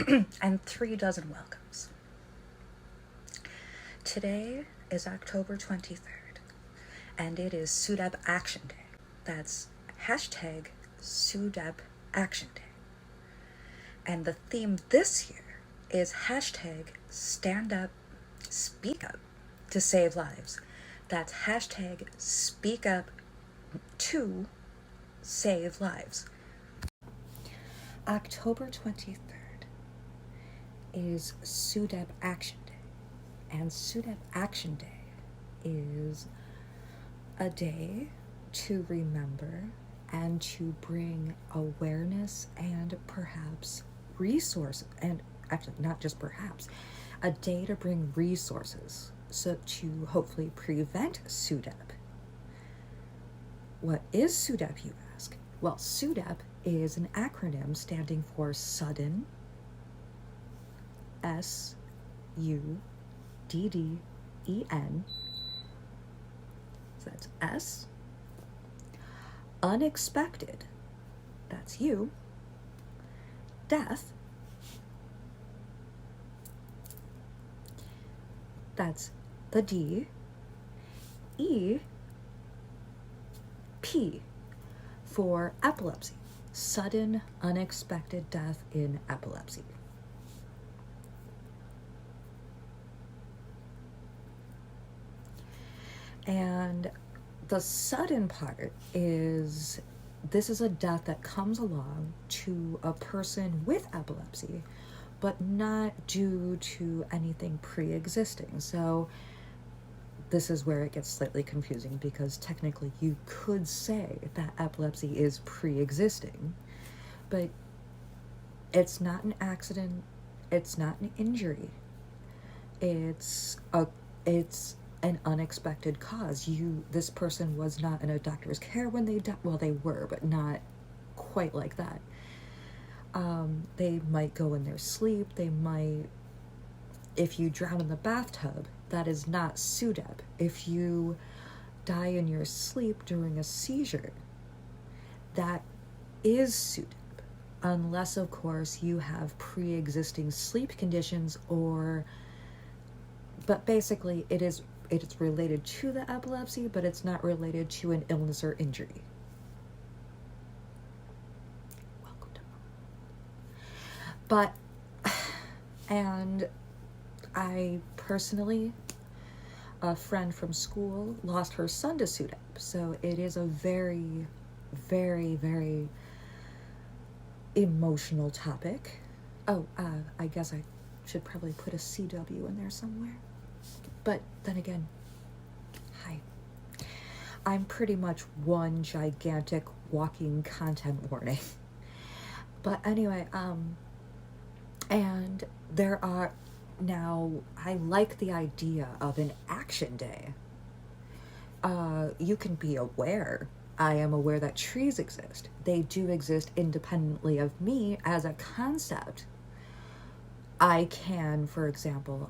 and 3 dozen welcomes. Today is October 23rd, and it is SUDEP Action Day. That's hashtag SUDEP Action Day. And the theme this year is hashtag Stand Up, Speak Up to Save Lives. That's hashtag Speak Up to Save Lives. October 23rd is SUDEP Action Day. And SUDEP Action Day is a day to remember and to bring awareness and perhaps resources, and actually not just perhaps, a day to bring resources so to hopefully prevent SUDEP. What is SUDEP, you ask? Well, SUDEP is an acronym standing for Sudden, SUDDEN, so that's S, unexpected, that's U, death, that's the D, E, P for epilepsy, sudden unexpected death in epilepsy. And the sudden part is, this is a death that comes along to a person with epilepsy, but not due to anything pre-existing. So this is where it gets slightly confusing, because technically you could say that epilepsy is pre-existing, but it's not an accident, it's not an injury, it's an unexpected cause. This person was not in a doctor's care when they died. Well, they were, but not quite like that. They might go in their sleep. They might, if you drown in the bathtub, that is not SUDEP. If you die in your sleep during a seizure, that is SUDEP. Unless, of course, you have pre-existing sleep conditions but basically it's related to the epilepsy, but it's not related to an illness or injury. Welcome to But, and I personally, a friend from school lost her son to SUDEP, so it is a very, very, very emotional topic. I guess I should probably put a CW in there somewhere. But then again, hi. I'm pretty much one gigantic walking content warning. But anyway, and there are, now I like the idea of an action day. You can be aware. I am aware that trees exist. They do exist independently of me as a concept. I can, for example,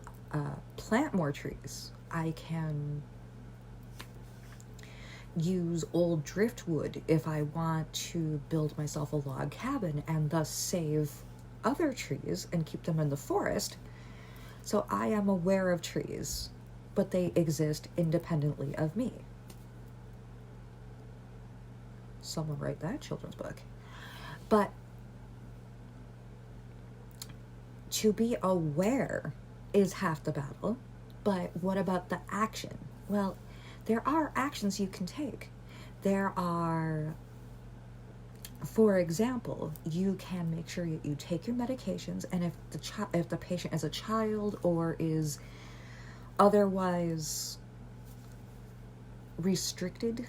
plant more trees. I can use old driftwood if I want to build myself a log cabin and thus save other trees and keep them in the forest. So I am aware of trees, but they exist independently of me. Someone write that children's book. But to be aware is half the battle. But what about the action? Well, there are actions you can take. There are, for example, you can make sure that you take your medications, and if the patient is a child or is otherwise restricted,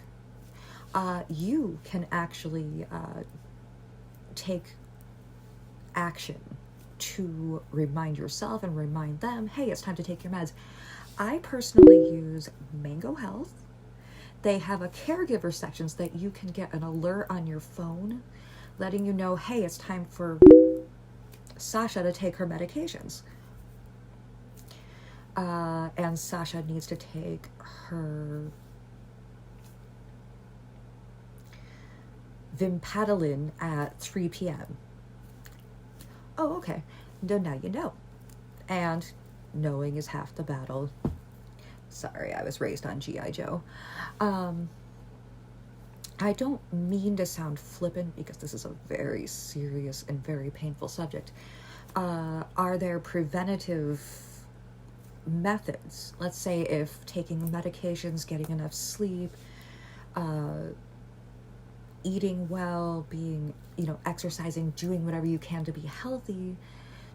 you can actually take action to remind yourself and remind them, hey, it's time to take your meds. I personally use Mango Health. They have a caregiver sections that you can get an alert on your phone letting you know, hey, it's time for Sasha to take her medications. And Sasha needs to take her Vimpatolin at 3 p.m. Oh, okay. No, now you know. And knowing is half the battle. Sorry, I was raised on G.I. Joe. I don't mean to sound flippant because this is a very serious and very painful subject. Are there preventative methods? Let's say if taking medications, getting enough sleep, eating well, being, exercising, doing whatever you can to be healthy,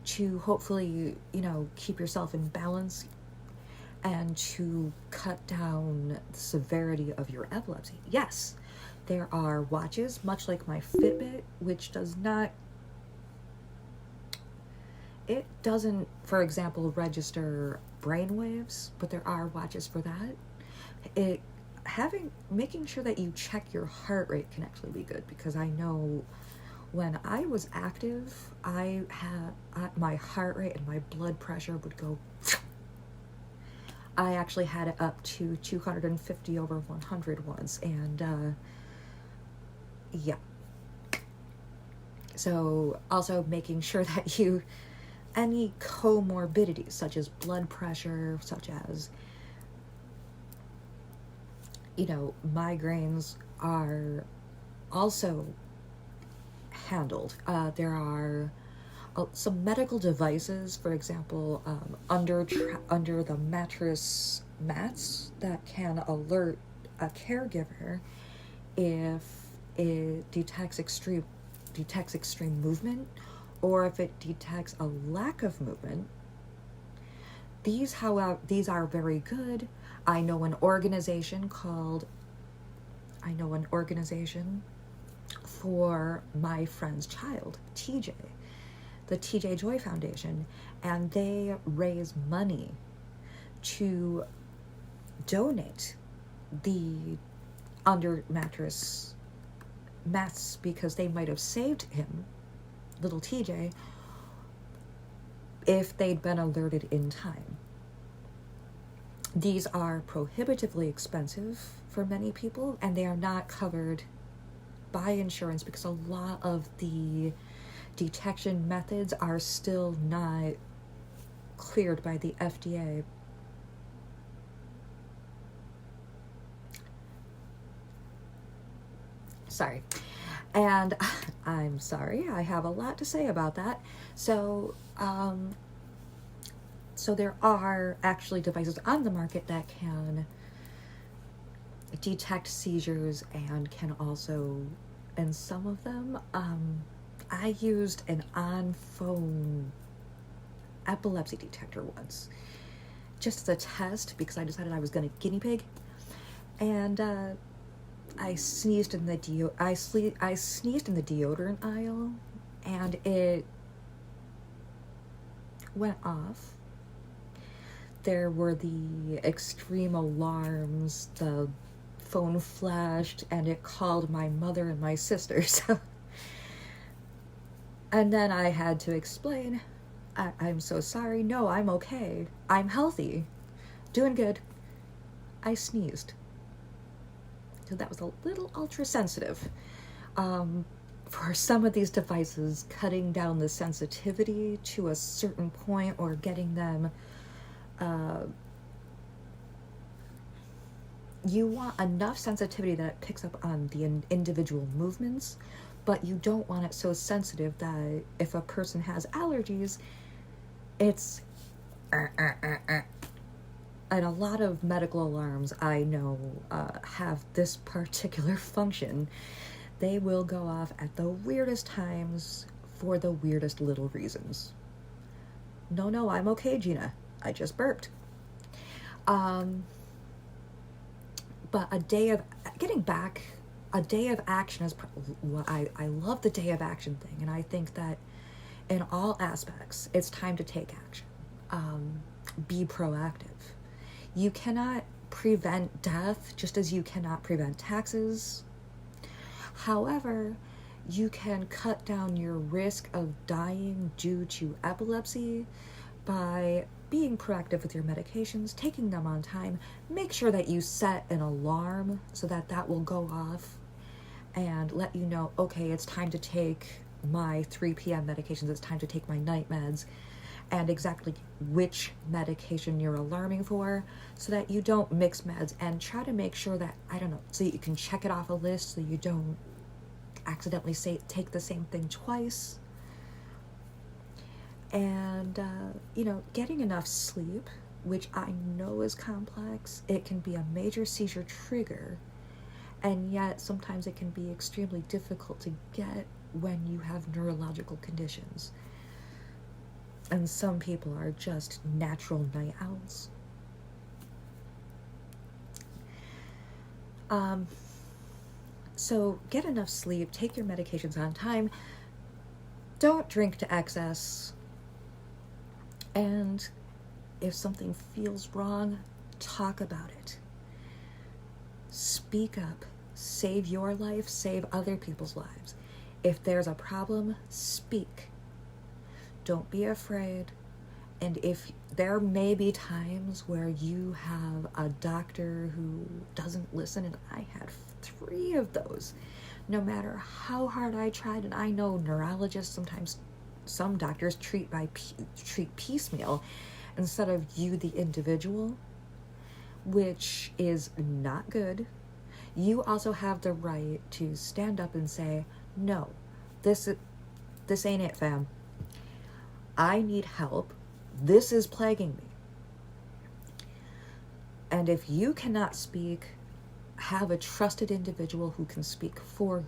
to hopefully, keep yourself in balance and to cut down the severity of your epilepsy. Yes, there are watches, much like my Fitbit, which it doesn't, for example, register brainwaves, but there are watches for that. Making sure that you check your heart rate can actually be good, because I know when I was active, I had my heart rate and my blood pressure would go. I actually had it up to 250 over 100 once, and yeah. So also making sure that any comorbidities such as blood pressure, such as, migraines are also handled. There are some medical devices, for example, under the mattress mats that can alert a caregiver if it detects extreme movement, or if it detects a lack of movement. These are very good. I know an organization for my friend's child, TJ, the TJ Joy Foundation, and they raise money to donate the under mattress mats, because they might have saved him, little TJ, if they'd been alerted in time. These are prohibitively expensive for many people, and they are not covered by insurance because a lot of the detection methods are still not cleared by the FDA. Sorry. And I'm sorry, I have a lot to say about that. So there are actually devices on the market that can detect seizures and can also, and some of them, I used an on-phone epilepsy detector once, just as a test, because I decided I was going to guinea pig, and I sneezed in the deodorant aisle, and it went off. There were the extreme alarms, the phone flashed, and it called my mother and my sister. So, and then I had to explain, I'm so sorry, no, I'm okay, I'm healthy, doing good, I sneezed. So that was a little ultra sensitive. For some of these devices, cutting down the sensitivity to a certain point, or getting them, you want enough sensitivity that it picks up on the individual movements, but you don't want it so sensitive that if a person has allergies, it's and a lot of medical alarms I know have this particular function. They will go off at the weirdest times for the weirdest little reasons. No, I'm okay, Gina. I just burped. But a day of action is what I love the day of action thing, and I think that in all aspects, it's time to take action. Be proactive. You cannot prevent death, just as you cannot prevent taxes. However, you can cut down your risk of dying due to epilepsy by being proactive with your medications, taking them on time. Make sure that you set an alarm so that will go off and let you know, okay, it's time to take my 3 p.m. medications, it's time to take my night meds, and exactly which medication you're alarming for, so that you don't mix meds, and try to make sure that, I don't know, so you can check it off a list so you don't accidentally take the same thing twice. And, getting enough sleep, which I know is complex, it can be a major seizure trigger, and yet sometimes it can be extremely difficult to get when you have neurological conditions. And some people are just natural night owls. So get enough sleep, take your medications on time, don't drink to excess, and if something feels wrong, talk about it. Speak up. Save your life, save other people's lives. If there's a problem, speak. Don't be afraid. And if there may be times where you have a doctor who doesn't listen, and I had 3 of those, no matter how hard I tried, and I know neurologists, sometimes some doctors treat piecemeal instead of you, the individual, which is not good. You also have the right to stand up and say, no, this ain't it, fam. I need help. This is plaguing me. And if you cannot speak, have a trusted individual who can speak for you.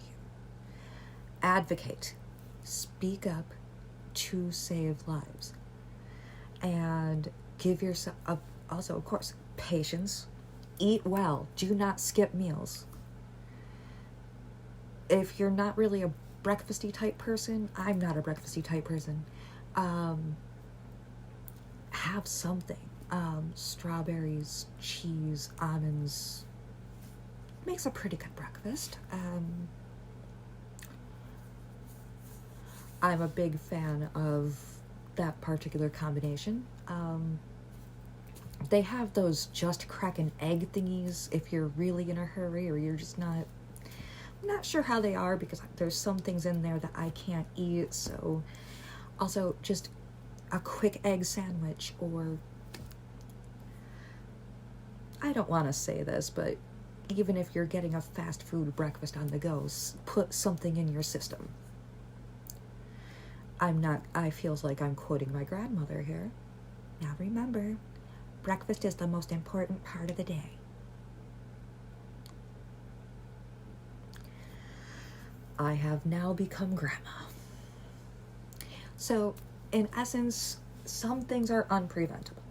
Advocate. Speak up to save lives. And give yourself, also, of course, patience. Eat well. Do not skip meals. If you're not really a breakfasty type person, I'm not a breakfasty type person, have something. Strawberries, cheese, almonds. Makes a pretty good breakfast. I'm a big fan of that particular combination. They have those just crack an egg thingies if you're really in a hurry or you're just not sure how they are, because there's some things in there that I can't eat. So also just a quick egg sandwich, or I don't want to say this, but even if you're getting a fast food breakfast on the go, put something in your system. I feels like I'm quoting my grandmother here. Now remember, breakfast is the most important part of the day. I have now become grandma. So, in essence, some things are unpreventable.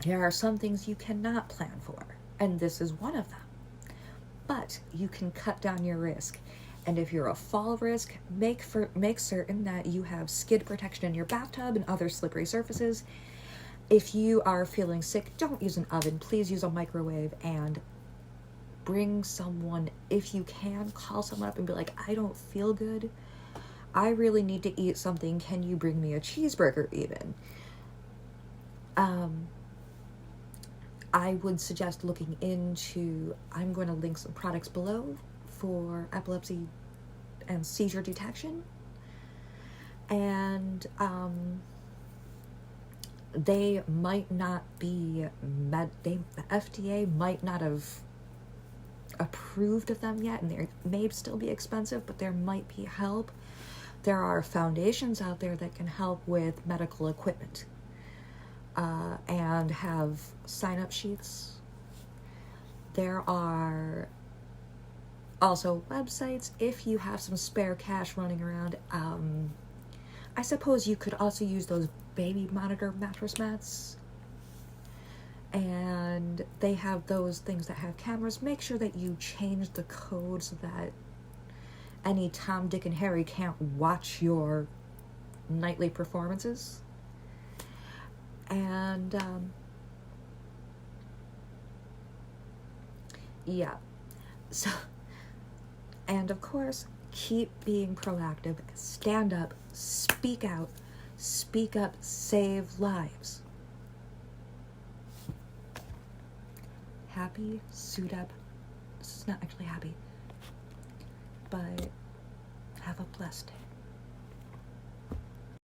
There are some things you cannot plan for, and this is one of them. But you can cut down your risk. And if you're a fall risk, make certain that you have skid protection in your bathtub and other slippery surfaces. If you are feeling sick, don't use an oven. Please use a microwave, and bring someone, if you can, call someone up and be like, I don't feel good. I really need to eat something. Can you bring me a cheeseburger even? I would suggest looking into, I'm going to link some products below for epilepsy and seizure detection. And they might not be, the FDA might not have approved of them yet, and they may still be expensive, but there might be help. There are foundations out there that can help with medical equipment and have sign-up sheets. There are also websites if you have some spare cash running around. I suppose you could also use those baby monitor mattress mats, and they have those things that have cameras. Make sure that you change the code so that any Tom, Dick, and Harry can't watch your nightly performances. And yeah, so, and of course, keep being proactive. Stand up, speak out, save lives. Happy SUDEP. This is not actually happy, but have a blessed day.